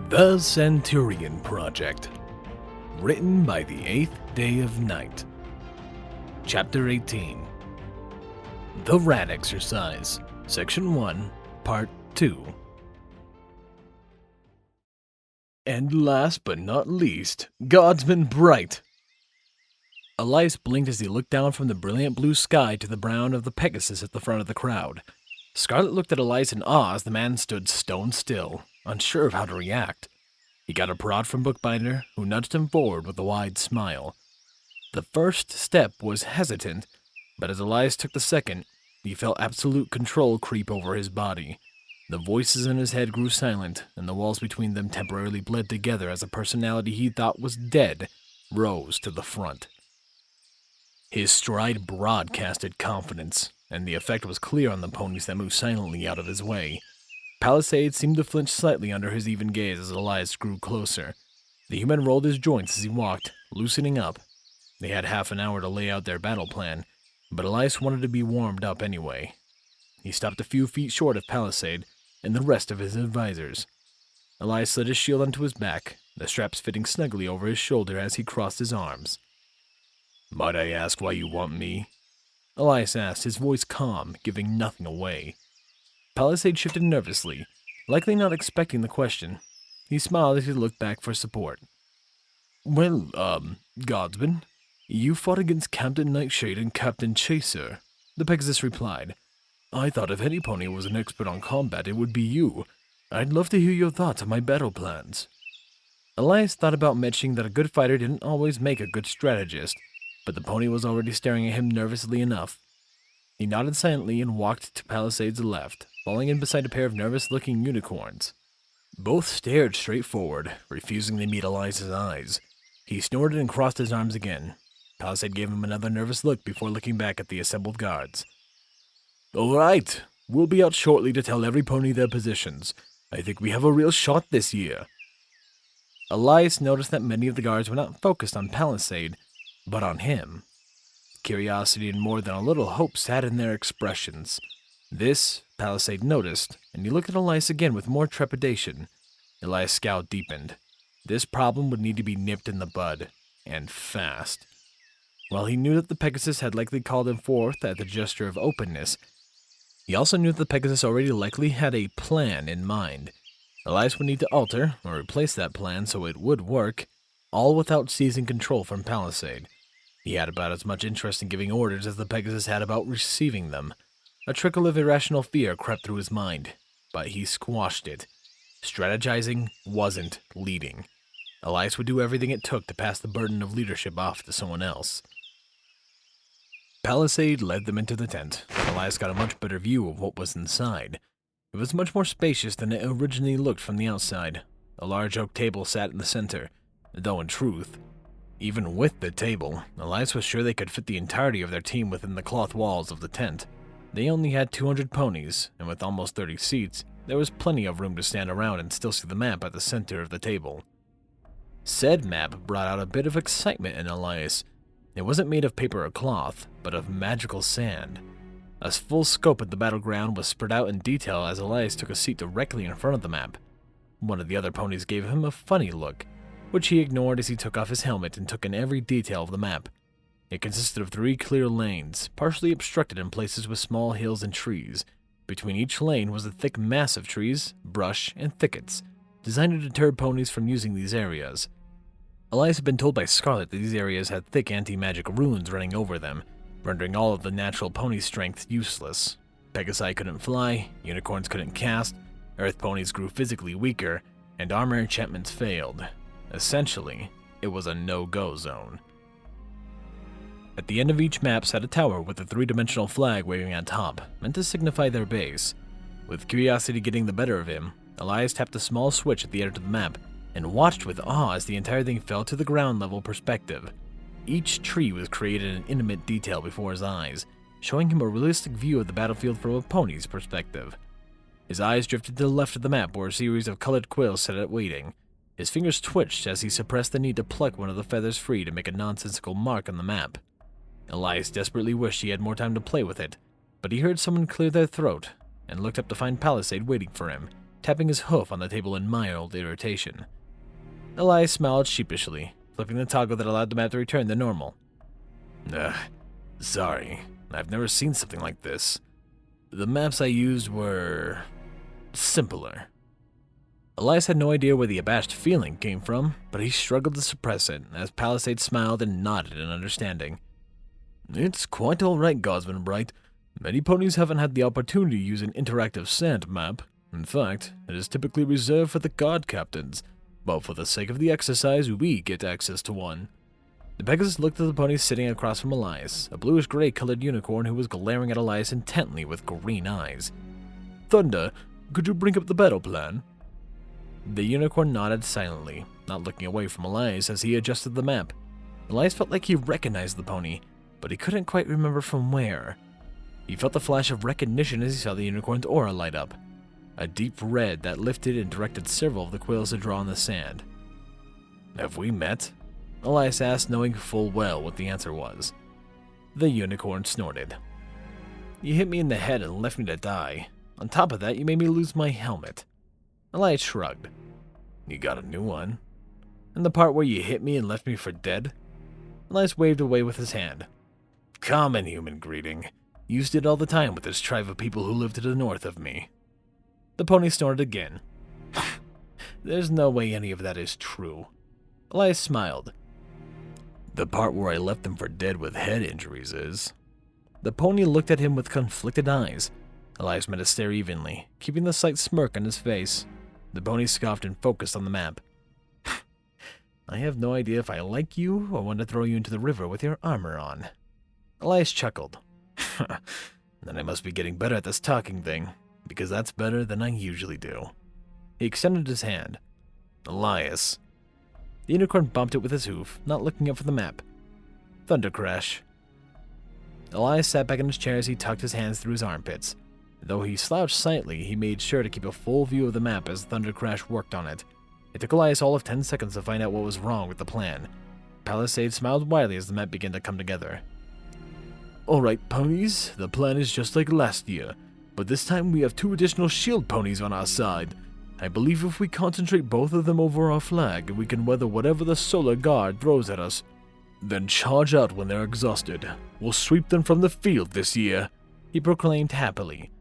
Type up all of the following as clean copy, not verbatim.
The Centurion Project. Written by the 8th Day of Night. Chapter 18. The Rat Exercise. Section 1, Part 2. And last but not least, Guardsman Bright. Elias blinked as he looked down from the brilliant blue sky to the brown of the Pegasus at the front of the crowd. Scarlet looked at Elias in awe as the man stood stone still, unsure of how to react. He got a prod from Bookbinder, who nudged him forward with a wide smile. The first step was hesitant, but as Elias took the second, he felt absolute control creep over his body. The voices in his head grew silent, and the walls between them temporarily bled together as a personality he thought was dead rose to the front. His stride broadcasted confidence, and the effect was clear on the ponies that moved silently out of his way. Palisade seemed to flinch slightly under his even gaze as Elias grew closer. The human rolled his joints as he walked, loosening up. They had half an hour to lay out their battle plan, but Elias wanted to be warmed up anyway. He stopped a few feet short of Palisade and the rest of his advisors. Elias slid his shield onto his back, the straps fitting snugly over his shoulder as he crossed his arms. "Might I ask why you want me?" Elias asked, his voice calm, giving nothing away. Palisade shifted nervously, likely not expecting the question. He smiled as he looked back for support. "Well, Guardsman, you fought against Captain Nightshade and Captain Chaser," the Pegasus replied. "I thought if any pony was an expert on combat, it would be you. I'd love to hear your thoughts on my battle plans." Elias thought about mentioning that a good fighter didn't always make a good strategist, but the pony was already staring at him nervously enough. He nodded silently and walked to Palisade's left, falling in beside a pair of nervous-looking unicorns. Both stared straight forward, refusing to meet Elias's eyes. He snorted and crossed his arms again. Palisade gave him another nervous look before looking back at the assembled guards. "All right, we'll be out shortly to tell every pony their positions. I think we have a real shot this year." Elias noticed that many of the guards were not focused on Palisade, but on him. Curiosity and more than a little hope sat in their expressions. This, Palisade noticed, and he looked at Elias again with more trepidation. Elias' scowl deepened. This problem would need to be nipped in the bud, and fast. While he knew that the Pegasus had likely called him forth at the gesture of openness, he also knew that the Pegasus already likely had a plan in mind. Elias would need to alter or replace that plan so it would work, all without seizing control from Palisade. He had about as much interest in giving orders as the Pegasus had about receiving them. A trickle of irrational fear crept through his mind, but he squashed it. Strategizing wasn't leading. Elias would do everything it took to pass the burden of leadership off to someone else. Palisade led them into the tent. Elias got a much better view of what was inside. It was much more spacious than it originally looked from the outside. A large oak table sat in the center, though in truth, even with the table, Elias was sure they could fit the entirety of their team within the cloth walls of the tent. They only had 200 ponies, and with almost 30 seats, there was plenty of room to stand around and still see the map at the center of the table. Said map brought out a bit of excitement in Elias. It wasn't made of paper or cloth, but of magical sand. A full scope of the battleground was spread out in detail as Elias took a seat directly in front of the map. One of the other ponies gave him a funny look, which he ignored as he took off his helmet and took in every detail of the map. It consisted of 3 clear lanes, partially obstructed in places with small hills and trees. Between each lane was a thick mass of trees, brush, and thickets, designed to deter ponies from using these areas. Elias had been told by Scarlet that these areas had thick anti-magic runes running over them, rendering all of the natural pony strength useless. Pegasi couldn't fly, unicorns couldn't cast, earth ponies grew physically weaker, and armor enchantments failed. Essentially, it was a no-go zone. At the end of each map sat a tower with a 3-dimensional flag waving on top, meant to signify their base. With curiosity getting the better of him, Elias tapped a small switch at the edge of the map and watched with awe as the entire thing fell to the ground level perspective. Each tree was created in intimate detail before his eyes, showing him a realistic view of the battlefield from a pony's perspective. His eyes drifted to the left of the map where a series of colored quills sat at waiting. His fingers twitched as he suppressed the need to pluck one of the feathers free to make a nonsensical mark on the map. Elias desperately wished he had more time to play with it, but he heard someone clear their throat and looked up to find Palisade waiting for him, tapping his hoof on the table in mild irritation. Elias smiled sheepishly, flipping the toggle that allowed the map to return to normal. Sorry, I've never seen something like this. The maps I used were simpler. Elias had no idea where the abashed feeling came from, but he struggled to suppress it as Palisade smiled and nodded in understanding. It's quite all right, Gosman Bright. Many ponies haven't had the opportunity to use an interactive sand map. In fact, it is typically reserved for the guard captains, but for the sake of the exercise, we get access to one. The Pegasus looked at the pony sitting across from Elias, a bluish-gray colored unicorn who was glaring at Elias intently with green eyes. Thunder, could you bring up the battle plan? The unicorn nodded silently, not looking away from Elias as he adjusted the map. Elias felt like he recognized the pony, but he couldn't quite remember from where. He felt the flash of recognition as he saw the unicorn's aura light up, a deep red that lifted and directed several of the quills to draw on the sand. Have we met? Elias asked, knowing full well what the answer was. The unicorn snorted. You hit me in the head and left me to die. On top of that, you made me lose my helmet. Elias shrugged. You got a new one. And the part where you hit me and left me for dead? Elias waved away with his hand. Common human greeting. Used it all the time with this tribe of people who live to the north of me. The pony snorted again. There's no way any of that is true. Elias smiled. The part where I left them for dead with head injuries is. The pony looked at him with conflicted eyes. Elias met his stare evenly, keeping the slight smirk on his face. The pony scoffed and focused on the map. I have no idea if I like you or want to throw you into the river with your armor on. Elias chuckled. Then I must be getting better at this talking thing, because that's better than I usually do. He extended his hand. Elias. The unicorn bumped it with his hoof, not looking up for the map. Thunder Crash. Elias sat back in his chair as he tucked his hands through his armpits. Though he slouched slightly, he made sure to keep a full view of the map as Thunder Crash worked on it. It took Elias all of 10 seconds to find out what was wrong with the plan. Palisade smiled widely as the map began to come together. Alright, ponies, the plan is just like last year, but this time we have 2 additional shield ponies on our side. I believe if we concentrate both of them over our flag, we can weather whatever the Solar Guard throws at us. Then charge out when they're exhausted. We'll sweep them from the field this year, he proclaimed happily.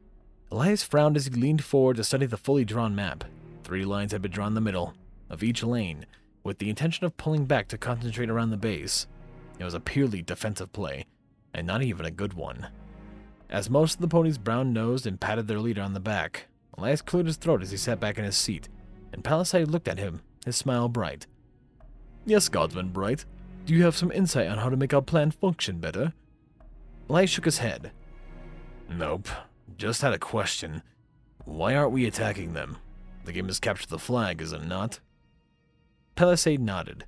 Elias frowned as he leaned forward to study the fully drawn map. 3 lines had been drawn in the middle of each lane, with the intention of pulling back to concentrate around the base. It was a purely defensive play, and not even a good one. As most of the ponies brown-nosed and patted their leader on the back, Elias cleared his throat as he sat back in his seat, and Palisade looked at him, his smile bright. Yes, Godsman Bright. Do you have some insight on how to make our plan function better? Elias shook his head. Nope. Just had a question. Why aren't we attacking them? The game is capture the flag, is it not? Palisade nodded.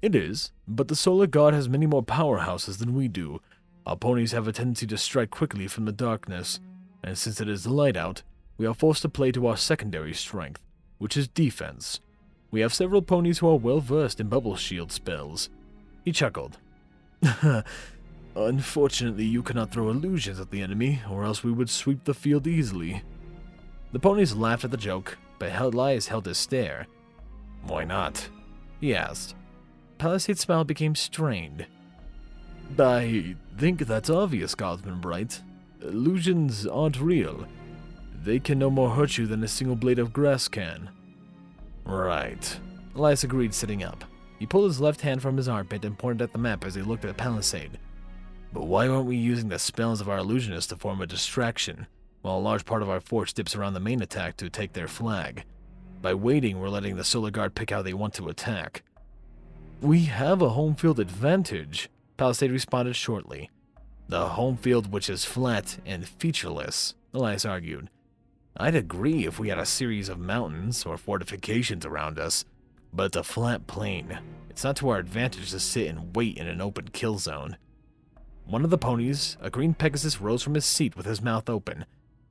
It is, but the Solar Guard has many more powerhouses than we do. Our ponies have a tendency to strike quickly from the darkness, and since it is light out, we are forced to play to our secondary strength, which is defense. We have several ponies who are well versed in bubble shield spells. He chuckled. Unfortunately, you cannot throw illusions at the enemy, or else we would sweep the field easily. The ponies laughed at the joke, but Elias held his stare. Why not? He asked. Palisade's smile became strained. I think that's obvious, Godsman Bright. Illusions aren't real. They can no more hurt you than a single blade of grass can. Right. Elias agreed, sitting up. He pulled his left hand from his armpit and pointed at the map as he looked at Palisade. But why aren't we using the spells of our illusionists to form a distraction, while a large part of our force dips around the main attack to take their flag? By waiting, we're letting the Solar Guard pick how they want to attack. We have a home field advantage, Palisade responded shortly. The home field which is flat and featureless, Elias argued. I'd agree if we had a series of mountains or fortifications around us, but it's a flat plain. It's not to our advantage to sit and wait in an open kill zone. One of the ponies, a green Pegasus, rose from his seat with his mouth open.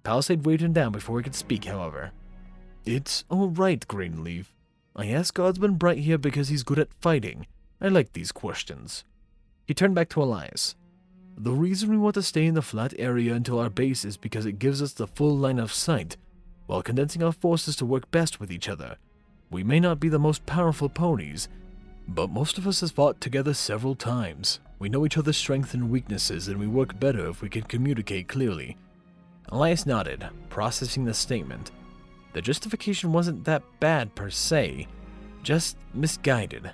Palisade waved him down before he could speak, however. It's all right, Greenleaf. I asked Godsman Bright here because he's good at fighting. I like these questions. He turned back to Elias. The reason we want to stay in the flat area until our base is because it gives us the full line of sight. while condensing our forces to work best with each other. We may not be the most powerful ponies, but most of us have fought together several times. We know each other's strengths and weaknesses, and we work better if we can communicate clearly. Elias nodded, processing the statement. The justification wasn't that bad per se, just misguided.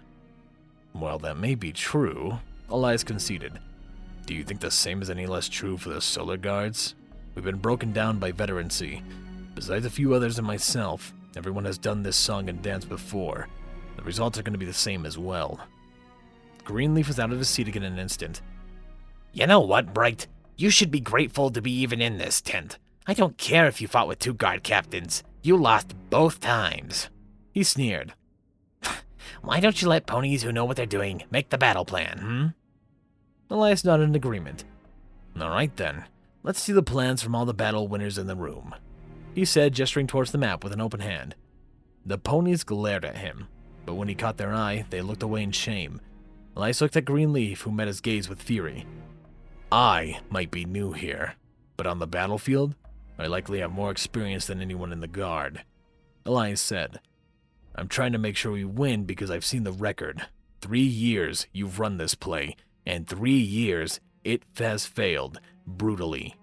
Well, that may be true, Elias conceded. Do you think the same is any less true for the Solar Guards? We've been broken down by veterancy. Besides a few others and myself, everyone has done this song and dance before. The results are going to be the same as well. Greenleaf was out of his seat again in an instant. You know what, Bright? You should be grateful to be even in this tent. I don't care if you fought with 2 guard captains. You lost both times. He sneered. Why don't you let ponies who know what they're doing make the battle plan, Elias nodded in agreement. All right then, let's see the plans from all the battle winners in the room, he said, gesturing towards the map with an open hand. The ponies glared at him, but when he caught their eye, they looked away in shame. Elias looked at Greenleaf, who met his gaze with fury. I might be new here, but on the battlefield, I likely have more experience than anyone in the guard, Elias said. I'm trying to make sure we win because I've seen the record. 3 years you've run this play, and 3 years it has failed brutally.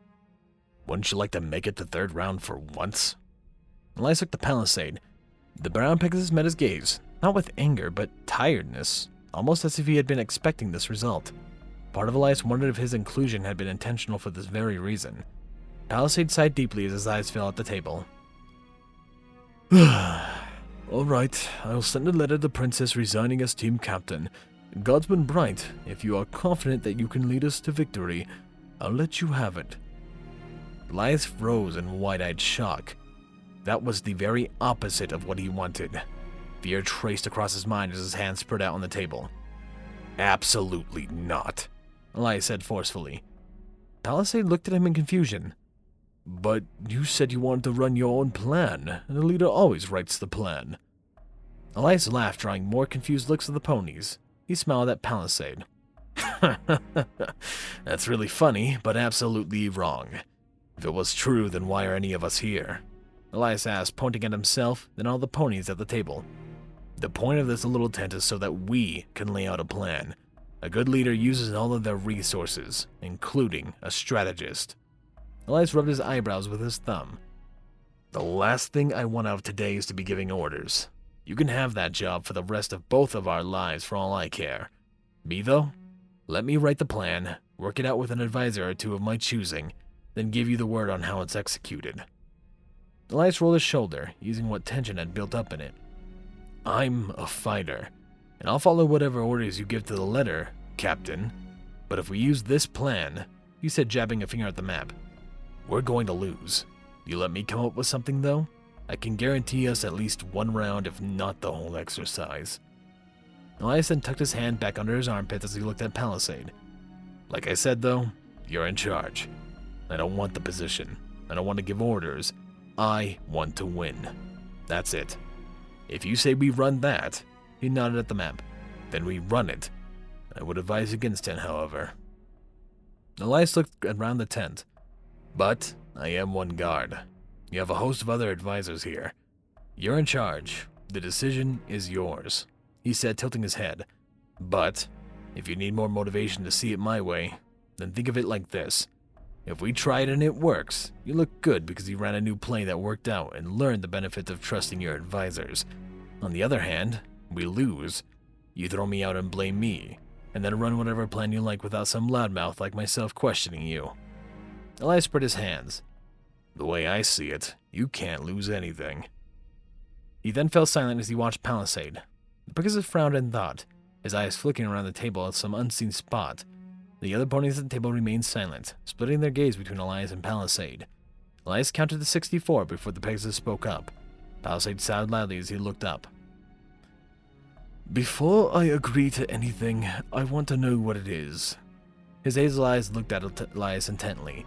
Wouldn't you like to make it the 3rd round for once? Elias looked at the palisade. The brown Pegasus met his gaze, not with anger, but tiredness, almost as if he had been expecting this result. Part of Elias wondered if his inclusion had been intentional for this very reason. Palisade sighed deeply as his eyes fell at the table. All right, I'll send a letter to the princess resigning as team captain. Guardsman Bright, if you are confident that you can lead us to victory, I'll let you have it. Elias froze in wide-eyed shock. That was the very opposite of what he wanted. Fear traced across his mind as his hands spread out on the table. Absolutely not, Elias said forcefully. Palisade looked at him in confusion. But you said you wanted to run your own plan, and the leader always writes the plan. Elias laughed, drawing more confused looks at the ponies. He smiled at Palisade. That's really funny, but absolutely wrong. If it was true, then why are any of us here? Elias asked, pointing at himself, then all the ponies at the table. The point of this little tent is so that we can lay out a plan. A good leader uses all of their resources, including a strategist. Elias rubbed his eyebrows with his thumb. The last thing I want out of today is to be giving orders. You can have that job for the rest of both of our lives for all I care. Me, though? Let me write the plan, work it out with an advisor or two of my choosing, then give you the word on how it's executed. Elias rolled his shoulder, using what tension had built up in it. I'm a fighter, and I'll follow whatever orders you give to the letter, Captain. But if we use this plan, he said, jabbing a finger at the map, we're going to lose. You let me come up with something, though? I can guarantee us at least 1 round, if not the whole exercise. Elias then tucked his hand back under his armpit as he looked at Palisade. Like I said, though, you're in charge. I don't want the position. I don't want to give orders. I want to win. That's it. If you say we run that, he nodded at the map, then we run it. I would advise against it, however. Elias looked around the tent. But I am one guard. You have a host of other advisors here. You're in charge. The decision is yours, he said, tilting his head. But if you need more motivation to see it my way, then think of it like this. If we try it and it works, you look good because you ran a new play that worked out and learned the benefits of trusting your advisors. On the other hand, we lose. You throw me out and blame me, and then run whatever plan you like without some loudmouth like myself questioning you. Elias spread his hands. The way I see it, you can't lose anything. He then fell silent as he watched Palisade. The Pegasus frowned in thought, his eyes flicking around the table at some unseen spot. The other ponies at the table remained silent, splitting their gaze between Elias and Palisade. Elias counted to 64 before the Pegasus spoke up. Palisade sighed loudly as he looked up. Before I agree to anything, I want to know what it is. His hazel eyes looked at Elias intently.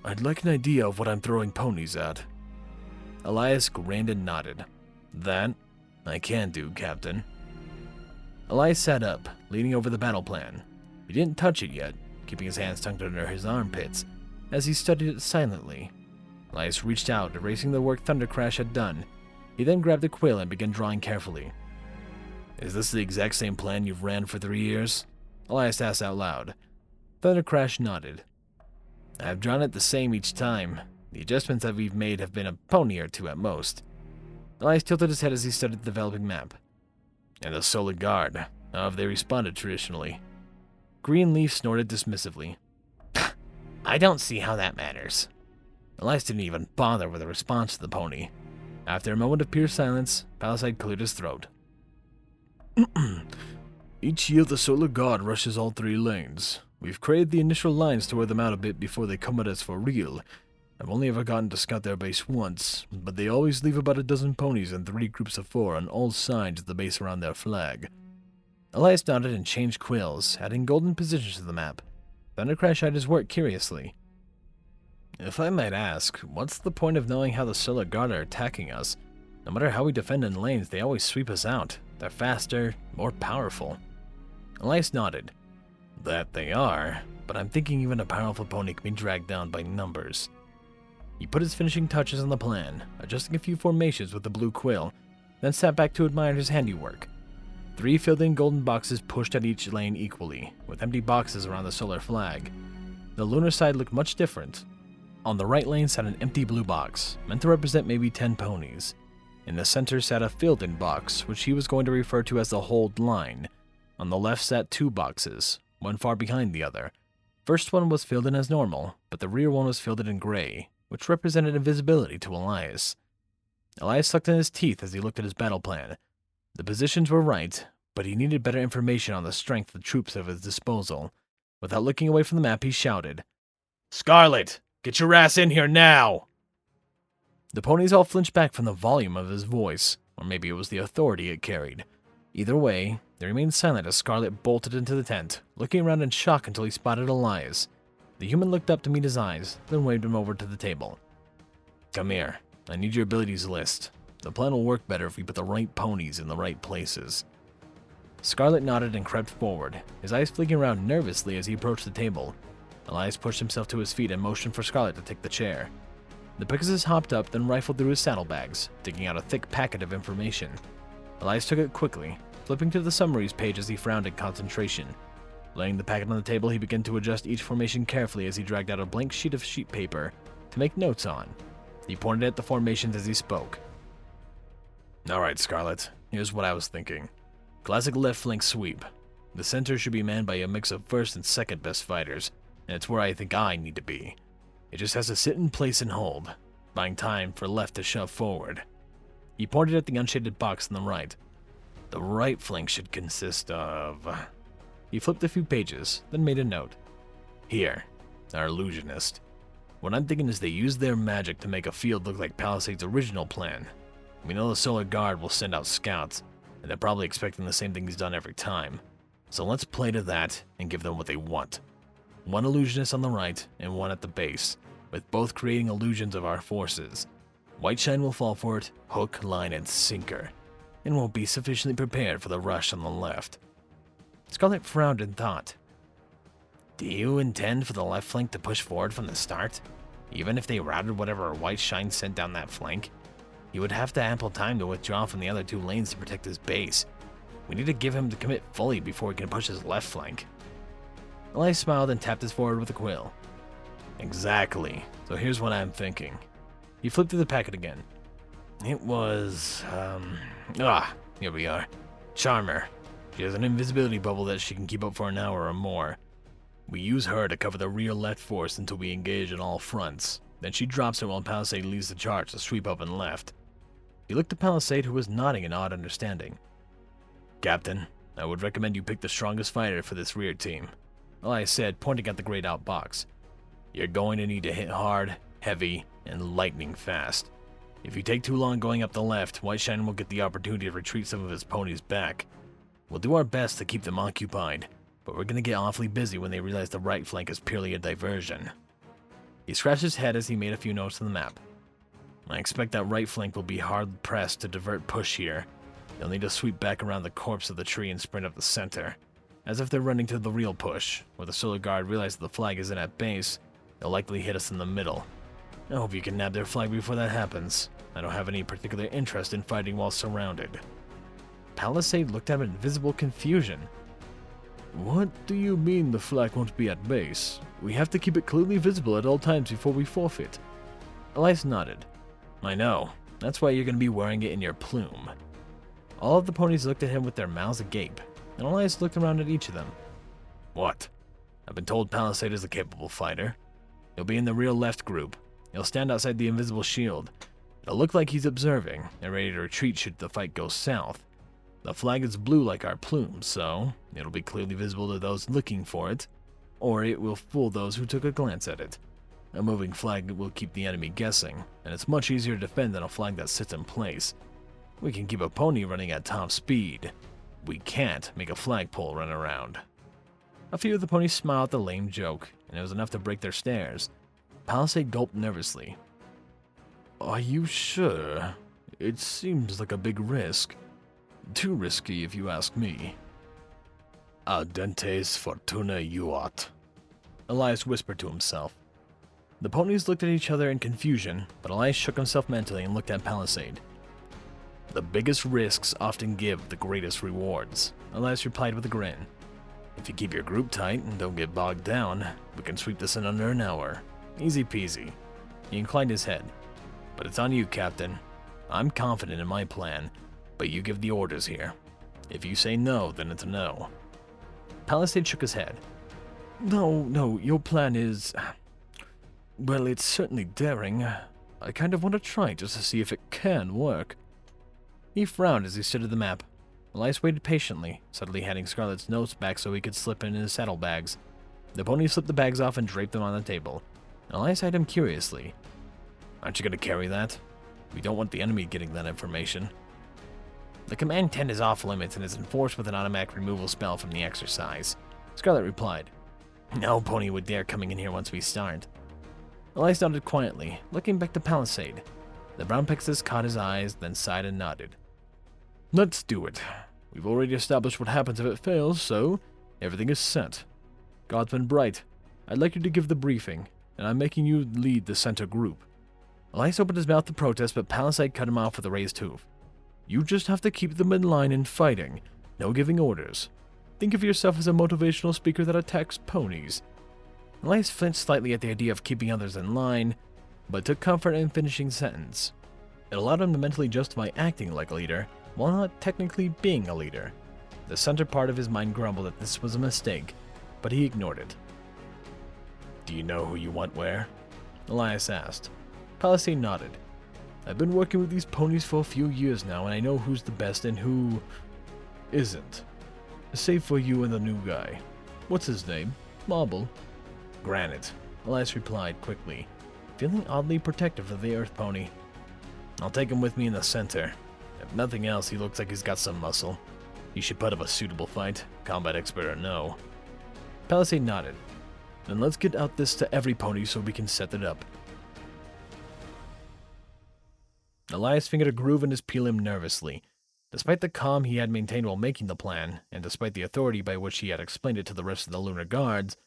I'd like an idea of what I'm throwing ponies at. Elias grinned and nodded. That I can do, Captain. Elias sat up, leaning over the battle plan. He didn't touch it yet, keeping his hands tucked under his armpits, as he studied it silently. Elias reached out, erasing the work Thunder Crash had done. He then grabbed a quill and began drawing carefully. Is this the exact same plan you've ran for 3 years? Elias asked out loud. Thunder Crash nodded. I've drawn it the same each time. The adjustments that we've made have been a pony or two at most. Elias tilted his head as he studied the developing map. And the Solar Guard, how have they responded traditionally? Greenleaf snorted dismissively. I don't see how that matters. Elias didn't even bother with a response to the pony. After a moment of pure silence, Palisade cleared his throat. Each year the Solar Guard rushes all 3 lanes. We've created the initial lines to wear them out a bit before they come at us for real. I've only ever gotten to scout their base once, but they always leave about a dozen ponies in 3 groups of 4 on all sides of the base around their flag. Elias nodded and changed quills, adding golden positions to the map. Thundercrash eyed his work curiously. If I might ask, what's the point of knowing how the Solar Guard are attacking us? No matter how we defend in lanes, they always sweep us out. They're faster, more powerful. Elias nodded. That they are, but I'm thinking even a powerful pony can be dragged down by numbers. He put his finishing touches on the plan, adjusting a few formations with the blue quill, then sat back to admire his handiwork. 3 filled-in golden boxes pushed at each lane equally, with empty boxes around the solar flag. The lunar side looked much different. On the right lane sat an empty blue box, meant to represent maybe 10 ponies. In the center sat a filled-in box, which he was going to refer to as the hold line. On the left sat 2 boxes, one far behind the other. First one was filled in as normal, but the rear one was filled in gray, which represented invisibility to Elias. Elias sucked in his teeth as he looked at his battle plan. The positions were right, but he needed better information on the strength of the troops at his disposal. Without looking away from the map, he shouted, "Scarlet, get your ass in here now!" The ponies all flinched back from the volume of his voice, or maybe it was the authority it carried. Either way, they remained silent as Scarlet bolted into the tent, looking around in shock until he spotted Elias. The human looked up to meet his eyes, then waved him over to the table. Come here. I need your abilities list. The plan will work better if we put the right ponies in the right places. Scarlet nodded and crept forward, his eyes flicking around nervously as he approached the table. Elias pushed himself to his feet and motioned for Scarlet to take the chair. The Pegasus hopped up, then rifled through his saddlebags, digging out a thick packet of information. Elias took it quickly, flipping to the summaries page as he frowned in concentration. Laying the packet on the table, he began to adjust each formation carefully as he dragged out a blank sheet of sheet paper to make notes on. He pointed at the formations as he spoke. Alright, Scarlet, here's what I was thinking. Classic left flank sweep. The center should be manned by a mix of first and second best fighters, and it's where I think I need to be. It just has to sit in place and hold, buying time for left to shove forward. He pointed at the unshaded box on the right. The right flank should consist of... He flipped a few pages, then made a note. Here, our illusionist. What I'm thinking is they use their magic to make a field look like Palisade's original plan. We know the Solar Guard will send out scouts, and they're probably expecting the same thing he's done every time. So let's play to that and give them what they want. One illusionist on the right and one at the base, with both creating illusions of our forces. Whiteshine will fall for it, hook, line, and sinker, and won't be sufficiently prepared for the rush on the left. Scarlet frowned in thought. Do you intend for the left flank to push forward from the start? Even if they routed whatever Whiteshine sent down that flank? He would have ample time to withdraw from the other 2 lanes to protect his base. We need to give him to commit fully before he can push his left flank. Elias smiled and tapped his forehead with a quill. Exactly. So here's what I'm thinking. He flipped through the packet again. It was, here we are. Charmer. She has an invisibility bubble that she can keep up for an hour or more. We use her to cover the rear left force until we engage on all fronts. Then she drops it while Palisade leads the charge to sweep up and left. He looked at Palisade, who was nodding in odd understanding. Captain, I would recommend you pick the strongest fighter for this rear team. Elias said, pointing at the grayed out box. You're going to need to hit hard, heavy, and lightning fast. If you take too long going up the left, Whiteshine will get the opportunity to retreat some of his ponies back. We'll do our best to keep them occupied, but we're going to get awfully busy when they realize the right flank is purely a diversion. He scratched his head as he made a few notes on the map. I expect that right flank will be hard pressed to divert push here. They'll need to sweep back around the corpse of the tree and sprint up the center. As if they're running to the real push, where the Solar Guard realize that the flag isn't at base, they'll likely hit us in the middle. I hope you can nab their flag before that happens. I don't have any particular interest in fighting while surrounded. Palisade looked at him in visible confusion. What do you mean the flag won't be at base? We have to keep it clearly visible at all times before we forfeit. Elias nodded. I know. That's why you're going to be wearing it in your plume. All of the ponies looked at him with their mouths agape, and Elias looked around at each of them. What? I've been told Palisade is a capable fighter. He'll be in the rear left group. He'll stand outside the invisible shield. It'll look like he's observing and ready to retreat should the fight go south. The flag is blue like our plume, so it'll be clearly visible to those looking for it, or it will fool those who took a glance at it. A moving flag will keep the enemy guessing, and it's much easier to defend than a flag that sits in place. We can keep a pony running at top speed. We can't make a flagpole run around. A few of the ponies smiled at the lame joke, and it was enough to break their stares. Palisade gulped nervously. Are you sure? It seems like a big risk. Too risky if you ask me. Audentes fortuna juat, Elias whispered to himself. The ponies looked at each other in confusion, but Elias shook himself mentally and looked at Palisade. The biggest risks often give the greatest rewards, Elias replied with a grin. If you keep your group tight and don't get bogged down, we can sweep this in under an hour. Easy peasy. He inclined his head. But it's on you, Captain. I'm confident in my plan, but you give the orders here. If you say no, then it's a no. Palisade shook his head. No, your plan is... Well, it's certainly daring. I kind of want to try just to see if it can work. He frowned as he stood at the map. Elias waited patiently, subtly handing Scarlet's notes back so he could slip in his saddlebags. The pony slipped the bags off and draped them on the table. Elias eyed him curiously. Aren't you going to carry that? We don't want the enemy getting that information. The command tent is off limits and is enforced with an automatic removal spell from the exercise. Scarlet replied. No pony would dare coming in here once we start. Elias nodded quietly, looking back to Palisade. The brown Pegasus caught his eyes, then sighed and nodded. Let's do it. We've already established what happens if it fails, so everything is set. God's been bright. I'd like you to give the briefing, and I'm making you lead the center group. Elias opened his mouth to protest, but Palisade cut him off with a raised hoof. You just have to keep them in line and fighting, no giving orders. Think of yourself as a motivational speaker that attacks ponies. Elias flinched slightly at the idea of keeping others in line, but took comfort in finishing the sentence. It allowed him to mentally justify acting like a leader, while not technically being a leader. The center part of his mind grumbled that this was a mistake, but he ignored it. Do you know who you want where? Elias asked. Palisade nodded. I've been working with these ponies for a few years now, and I know who's the best and who isn't. Save for you and the new guy. What's his name? Marble? Granite, Elias replied quickly, feeling oddly protective of the earth pony. I'll take him with me in the center. If nothing else, he looks like he's got some muscle. He should put up a suitable fight, combat expert or no. Palisade nodded. Then let's get out this to every pony so we can set it up. Elias fingered a groove in his prelim nervously. Despite the calm he had maintained while making the plan, and despite the authority by which he had explained it to the rest of the Lunar Guards,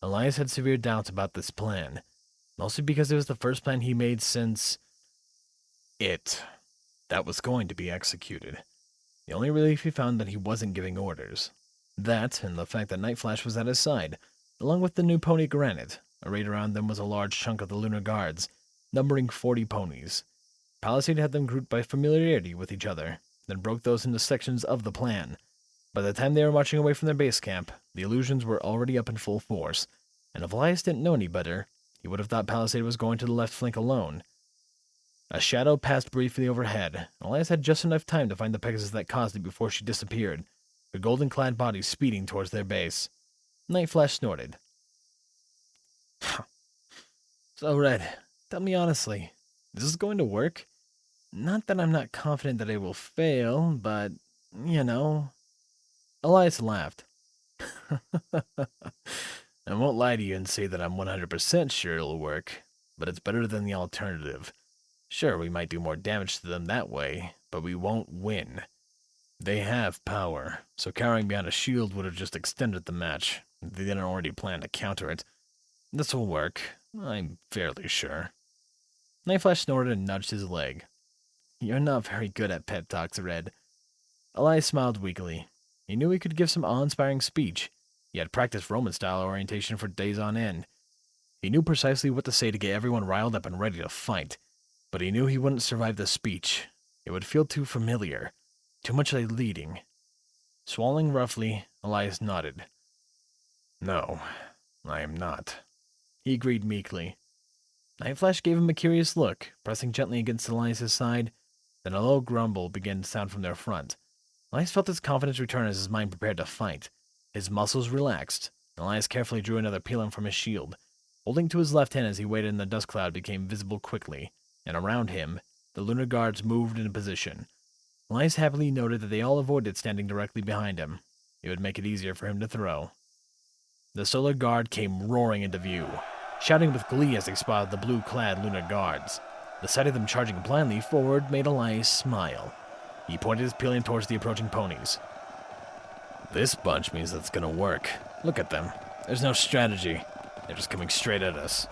Elias had severe doubts about this plan, mostly because it was the first plan he made since... that was going to be executed. The only relief he found that he wasn't giving orders. That, and the fact that Night Flash was at his side, along with the new pony Granite. Arrayed around them was a large chunk of the Lunar Guards, numbering 40 ponies. Palisade had them grouped by familiarity with each other, then broke those into sections of the plan. By the time they were marching away from their base camp, the illusions were already up in full force, and if Elias didn't know any better, he would have thought Palisade was going to the left flank alone. A shadow passed briefly overhead, and Elias had just enough time to find the Pegasus that caused it before she disappeared, her golden-clad body speeding towards their base. Night Flash snorted. So, Red, tell me honestly, is this going to work? Not that I'm not confident that it will fail, but, you know... Elias laughed. I won't lie to you and say that I'm 100% sure it'll work, but it's better than the alternative. Sure, we might do more damage to them that way, but we won't win. They have power, so cowering behind a shield would have just extended the match. They didn't already plan to counter it. This will work, I'm fairly sure. Night Flash snorted and nudged his leg. You're not very good at pep talks, Red. Elias smiled weakly. He knew he could give some awe-inspiring speech. He had practiced Roman-style orientation for days on end. He knew precisely what to say to get everyone riled up and ready to fight. But he knew he wouldn't survive the speech. It would feel too familiar. Too much like leading. Swallowing roughly, Elias nodded. No, I am not. He agreed meekly. Night Flash gave him a curious look, pressing gently against Elias's side. Then a low grumble began to sound from their front. Elias felt his confidence return as his mind prepared to fight. His muscles relaxed. Elias carefully drew another pilum from his shield. Holding to his left hand as he waited in the dust cloud became visible quickly, and around him, the lunar guards moved into position. Elias happily noted that they all avoided standing directly behind him. It would make it easier for him to throw. The solar guard came roaring into view, shouting with glee as they spotted the blue-clad lunar guards. The sight of them charging blindly forward made Elias smile. He pointed his pillion towards the approaching ponies. This bunch means that's gonna work. Look at them. There's no strategy. They're just coming straight at us.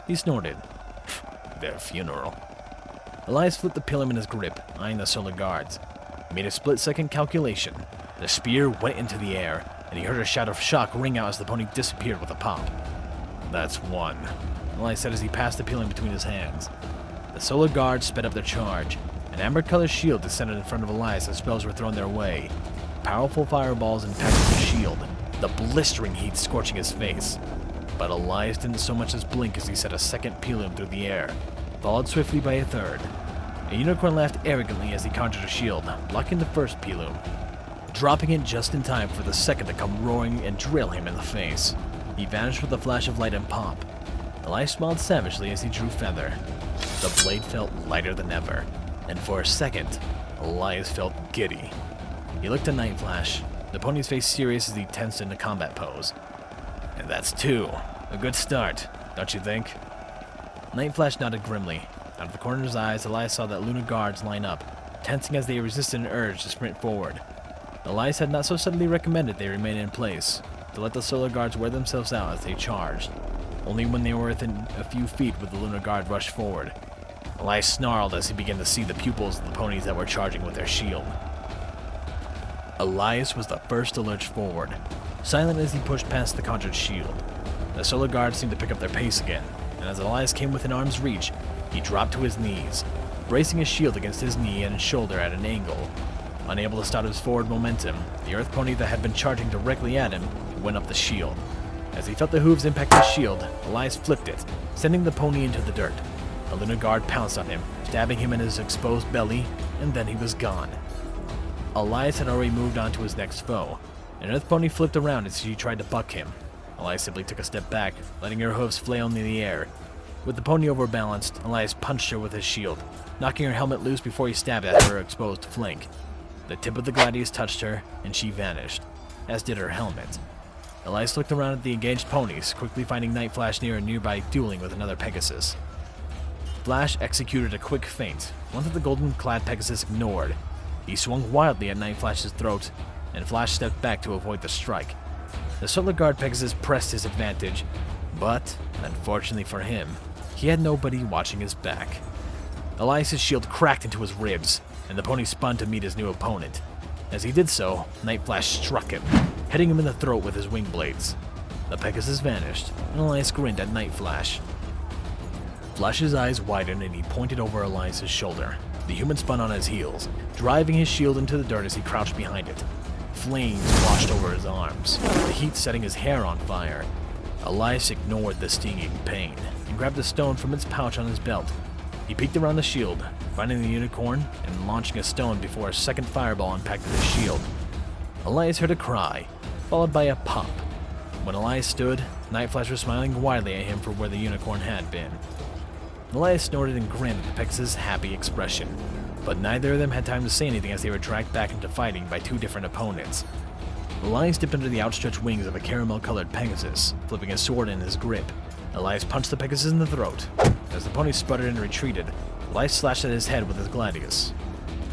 He snorted. Their funeral. Elias flipped the pillion in his grip, eyeing the solar guards. He made a split-second calculation. The spear went into the air, and he heard a shout of shock ring out as the pony disappeared with a pop. That's one, Elias said as he passed the pillion between his hands. The solar guards sped up their charge. An amber-colored shield descended in front of Elias as spells were thrown their way. Powerful fireballs impacted the shield, the blistering heat scorching his face. But Elias didn't so much as blink as he set a second pillion through the air, followed swiftly by a third. A unicorn laughed arrogantly as he conjured a shield, blocking the first pillion, dropping it just in time for the second to come roaring and drill him in the face. He vanished with a flash of light and pop. Elias smiled savagely as he drew feather. The blade felt lighter than ever, and for a second, Elias felt giddy. He looked at Night Flash, the pony's face serious as he tensed in a combat pose. And that's two. A good start, don't you think? Night Flash nodded grimly. Out of the corner of his eyes, Elias saw that lunar guards line up, tensing as they resisted an urge to sprint forward. Elias had not so subtly recommended they remain in place, to let the solar guards wear themselves out as they charged. Only when they were within a few feet would the lunar guard rush forward. Elias snarled as he began to see the pupils of the ponies that were charging with their shield. Elias was the first to lurch forward, silent as he pushed past the conjured shield. The solar guards seemed to pick up their pace again, and as Elias came within arm's reach, he dropped to his knees, bracing his shield against his knee and his shoulder at an angle. Unable to stop his forward momentum, the earth pony that had been charging directly at him went up the shield. As he felt the hooves impact his shield, Elias flipped it, sending the pony into the dirt. A lunar guard pounced on him, stabbing him in his exposed belly, and then he was gone. Elias had already moved on to his next foe. An earth pony flipped around as she tried to buck him. Elias simply took a step back, letting her hooves flail in the air. With the pony overbalanced, Elias punched her with his shield, knocking her helmet loose before he stabbed at her exposed flank. The tip of the gladius touched her, and she vanished, as did her helmet. Elias looked around at the engaged ponies, quickly finding Night Flash near and nearby dueling with another Pegasus. Flash executed a quick feint, one that the golden-clad Pegasus ignored. He swung wildly at Night Flash's throat, and Flash stepped back to avoid the strike. The Solar Guard Pegasus pressed his advantage, but, unfortunately for him, he had nobody watching his back. Elias's shield cracked into his ribs, and the pony spun to meet his new opponent. As he did so, Night Flash struck him, hitting him in the throat with his wing blades. The Pegasus vanished, and Elias grinned at Night Flash. Flash's eyes widened and he pointed over Elias's shoulder. The human spun on his heels, driving his shield into the dirt as he crouched behind it. Flames washed over his arms, the heat setting his hair on fire. Elias ignored the stinging pain and grabbed a stone from its pouch on his belt. He peeked around the shield, finding the unicorn and launching a stone before a second fireball impacted his shield. Elias heard a cry, followed by a pop. When Elias stood, Night Flash was smiling widely at him for where the unicorn had been. Elias snorted and grinned at Pegasus' happy expression, but neither of them had time to say anything as they were dragged back into fighting by two different opponents. Elias dipped under the outstretched wings of a caramel-colored Pegasus, flipping his sword in his grip. Elias punched the Pegasus in the throat. As the pony sputtered and retreated, Elias slashed at his head with his gladius.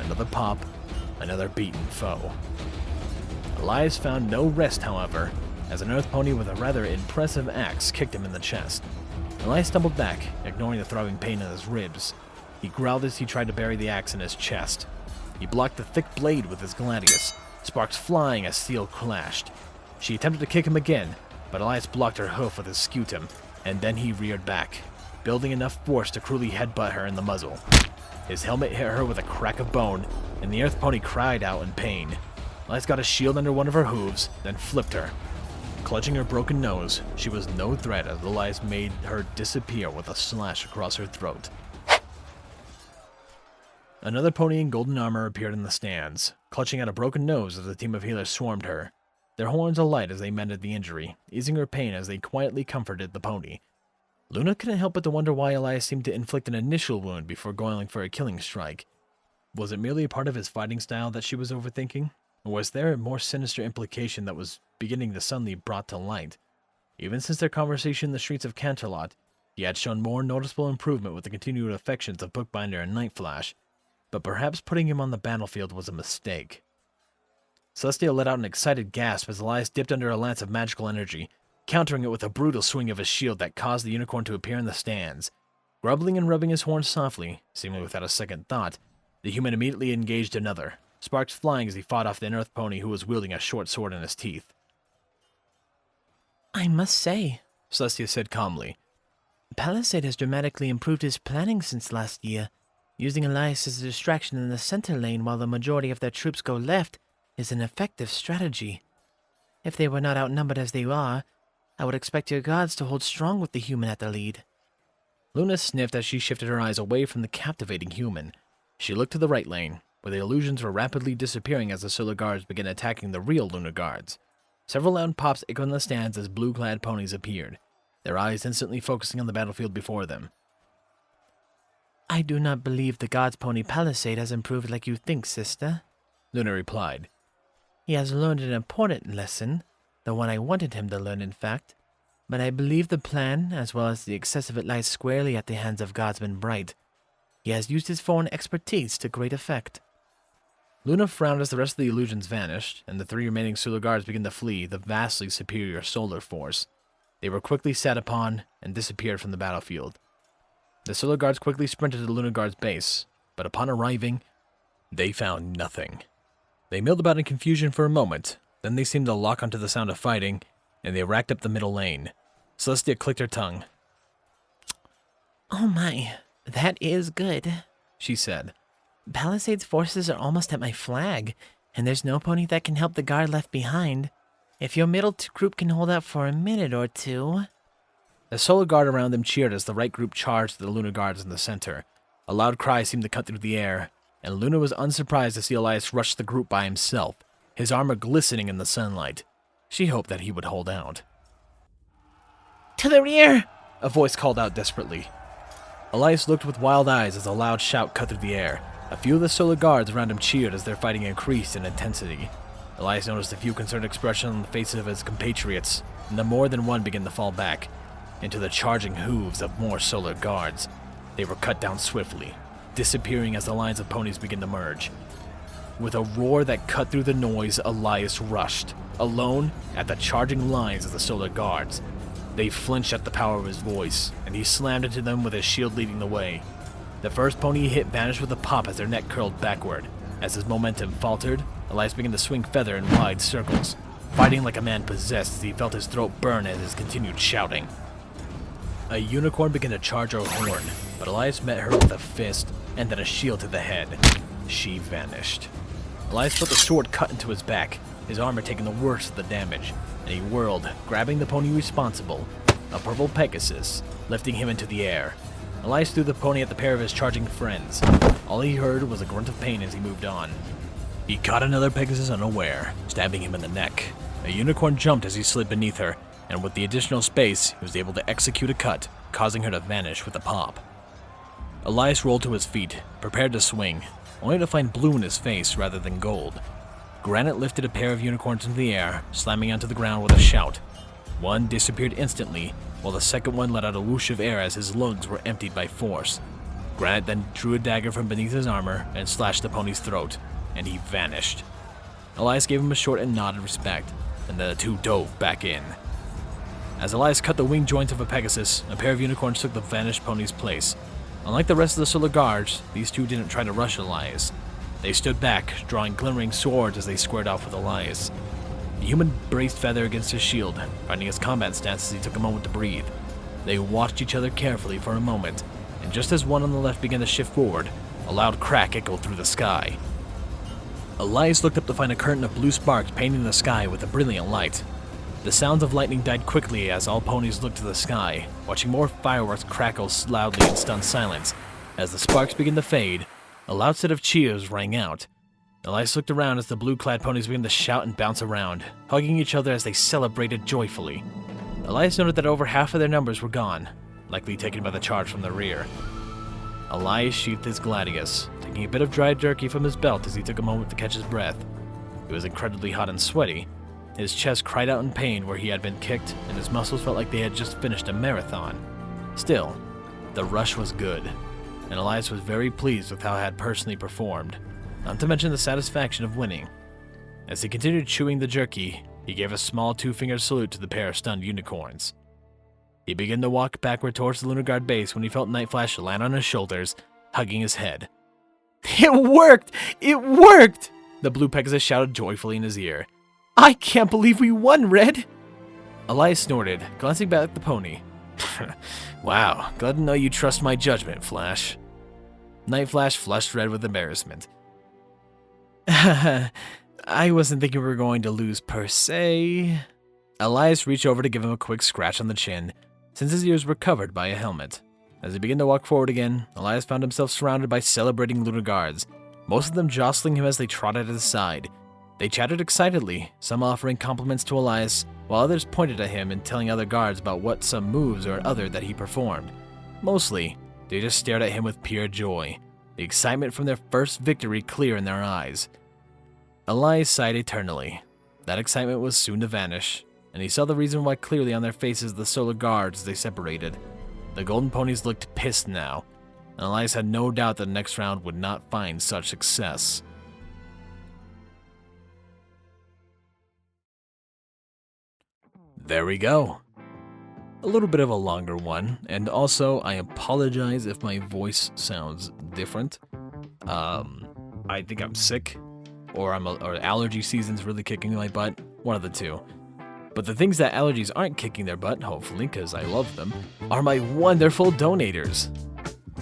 Another pop, another beaten foe. Elias found no rest, however, as an earth pony with a rather impressive axe kicked him in the chest. Elias stumbled back, ignoring the throbbing pain in his ribs. He growled as he tried to bury the axe in his chest. He blocked the thick blade with his gladius, sparks flying as steel clashed. She attempted to kick him again, but Elias blocked her hoof with his scutum, and then he reared back, building enough force to cruelly headbutt her in the muzzle. His helmet hit her with a crack of bone, and the earth pony cried out in pain. Elias got a shield under one of her hooves, then flipped her. Clutching her broken nose, she was no threat as Elias made her disappear with a slash across her throat. Another pony in golden armor appeared in the stands, clutching at a broken nose as a team of healers swarmed her. Their horns alight as they mended the injury, easing her pain as they quietly comforted the pony. Luna couldn't help but to wonder why Elias seemed to inflict an initial wound before going for a killing strike. Was it merely a part of his fighting style that she was overthinking? Or was there a more sinister implication that was beginning to suddenly brought to light? Even since their conversation in the streets of Canterlot, he had shown more noticeable improvement with the continued affections of Bookbinder and Night Flash, but perhaps putting him on the battlefield was a mistake. Celestia let out an excited gasp as Elias dipped under a lance of magical energy, countering it with a brutal swing of his shield that caused the unicorn to appear in the stands. Grumbling and rubbing his horns softly, seemingly without a second thought, the human immediately engaged another, sparks flying as he fought off the unearthed pony who was wielding a short sword in his teeth. I must say, Celestia said calmly, Palisade has dramatically improved his planning since last year. Using Elias as a distraction in the center lane while the majority of their troops go left is an effective strategy. If they were not outnumbered as they are, I would expect your guards to hold strong with the human at the lead. Luna sniffed as she shifted her eyes away from the captivating human. She looked to the right lane, where the illusions were rapidly disappearing as the Solar Guards began attacking the real Lunar Guards. Several loud pops echoed in the stands as blue-clad ponies appeared, their eyes instantly focusing on the battlefield before them. I do not believe the God's Pony Palisade has improved like you think, sister, Luna replied. He has learned an important lesson, the one I wanted him to learn, in fact, but I believe the plan, as well as the excess of it, lies squarely at the hands of Godsman Bright. He has used his foreign expertise to great effect. Luna frowned as the rest of the illusions vanished, and the three remaining Solar Guards began to flee the vastly superior solar force. They were quickly sat upon and disappeared from the battlefield. The Solar Guards quickly sprinted to the Lunar Guard's base, but upon arriving, they found nothing. They milled about in confusion for a moment, then they seemed to lock onto the sound of fighting, and they racked up the middle lane. Celestia clicked her tongue. Oh my, that is good, she said. Palisade's forces are almost at my flag, and there's no pony that can help the guard left behind. If your middle group can hold out for a minute or two... The Solar Guard around them cheered as the right group charged the Lunar Guards in the center. A loud cry seemed to cut through the air, and Luna was unsurprised to see Elias rush the group by himself, his armor glistening in the sunlight. She hoped that he would hold out. To the rear! A voice called out desperately. Elias looked with wild eyes as a loud shout cut through the air. A few of the Solar Guards around him cheered as their fighting increased in intensity. Elias noticed a few concerned expressions on the faces of his compatriots, and then more than one began to fall back into the charging hooves of more Solar Guards. They were cut down swiftly, disappearing as the lines of ponies began to merge. With a roar that cut through the noise, Elias rushed, alone at the charging lines of the Solar Guards. They flinched at the power of his voice, and he slammed into them with his shield leading the way. The first pony he hit vanished with a pop as their neck curled backward. As his momentum faltered, Elias began to swing feather in wide circles, fighting like a man possessed as he felt his throat burn as he continued shouting. A unicorn began to charge her horn, but Elias met her with a fist and then a shield to the head. She vanished. Elias felt a sword cut into his back, his armor taking the worst of the damage, and he whirled, grabbing the pony responsible, a purple Pegasus, lifting him into the air. Elias threw the pony at the pair of his charging friends. All he heard was a grunt of pain as he moved on. He caught another Pegasus unaware, stabbing him in the neck. A unicorn jumped as he slid beneath her, and with the additional space, he was able to execute a cut, causing her to vanish with a pop. Elias rolled to his feet, prepared to swing, only to find blue in his face rather than gold. Granite lifted a pair of unicorns into the air, slamming onto the ground with a shout. One disappeared instantly, while the second one let out a whoosh of air as his lungs were emptied by force. Granite then drew a dagger from beneath his armor and slashed the pony's throat, and he vanished. Elias gave him a short and nod of respect, and then the two dove back in. As Elias cut the wing joints of a Pegasus, a pair of unicorns took the vanished pony's place. Unlike the rest of the Solar Guards, these two didn't try to rush Elias. They stood back, drawing glimmering swords as they squared off with Elias. The human braced Feather against his shield, finding his combat stance as he took a moment to breathe. They watched each other carefully for a moment, and just as one on the left began to shift forward, a loud crack echoed through the sky. Elias looked up to find a curtain of blue sparks painting the sky with a brilliant light. The sounds of lightning died quickly as all ponies looked to the sky, watching more fireworks crackle loudly in stunned silence. As the sparks began to fade, a loud set of cheers rang out. Elias looked around as the blue-clad ponies began to shout and bounce around, hugging each other as they celebrated joyfully. Elias noted that over half of their numbers were gone, likely taken by the charge from the rear. Elias sheathed his gladius, taking a bit of dry jerky from his belt as he took a moment to catch his breath. He was incredibly hot and sweaty. His chest cried out in pain where he had been kicked, and his muscles felt like they had just finished a marathon. Still, the rush was good, and Elias was very pleased with how he had personally performed, not to mention the satisfaction of winning. As he continued chewing the jerky, he gave a small two-fingered salute to the pair of stunned unicorns. He began to walk backward towards the Lunar Guard base when he felt Night Flash land on his shoulders, hugging his head. It worked! It worked! The blue Pegasus shouted joyfully in his ear. I can't believe we won, Red! Elias snorted, glancing back at the pony. Wow, glad to know you trust my judgment, Flash. Night Flash flushed red with embarrassment. I wasn't thinking we were going to lose per se. Elias reached over to give him a quick scratch on the chin, since his ears were covered by a helmet. As he began to walk forward again, Elias found himself surrounded by celebrating Lunar Guards, most of them jostling him as they trotted at his side. They chatted excitedly, some offering compliments to Elias, while others pointed at him and telling other guards about what some moves or other that he performed. Mostly, they just stared at him with pure joy, the excitement from their first victory clear in their eyes. Elias sighed eternally. That excitement was soon to vanish, and he saw the reason why clearly on their faces the Solar Guards as they separated. The golden ponies looked pissed now, and Elias had no doubt that the next round would not find such success. There we go. A little bit of a longer one, and also I apologize if my voice sounds different. I think I'm sick, or allergy season's really kicking my butt, one of the two. But the things that allergies aren't kicking their butt, hopefully, because I love them, are my wonderful donators.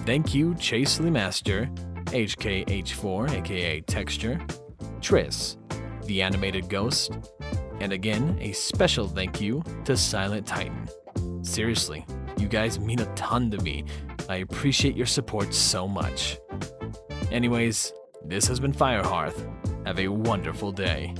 Thank you, Chasely Master, HKH4, aka Texture, Triss, The Animated Ghost, and again, a special thank you to Silent Titan. Seriously, you guys mean a ton to me. I appreciate your support so much. Anyways, this has been Firehearth. Have a wonderful day.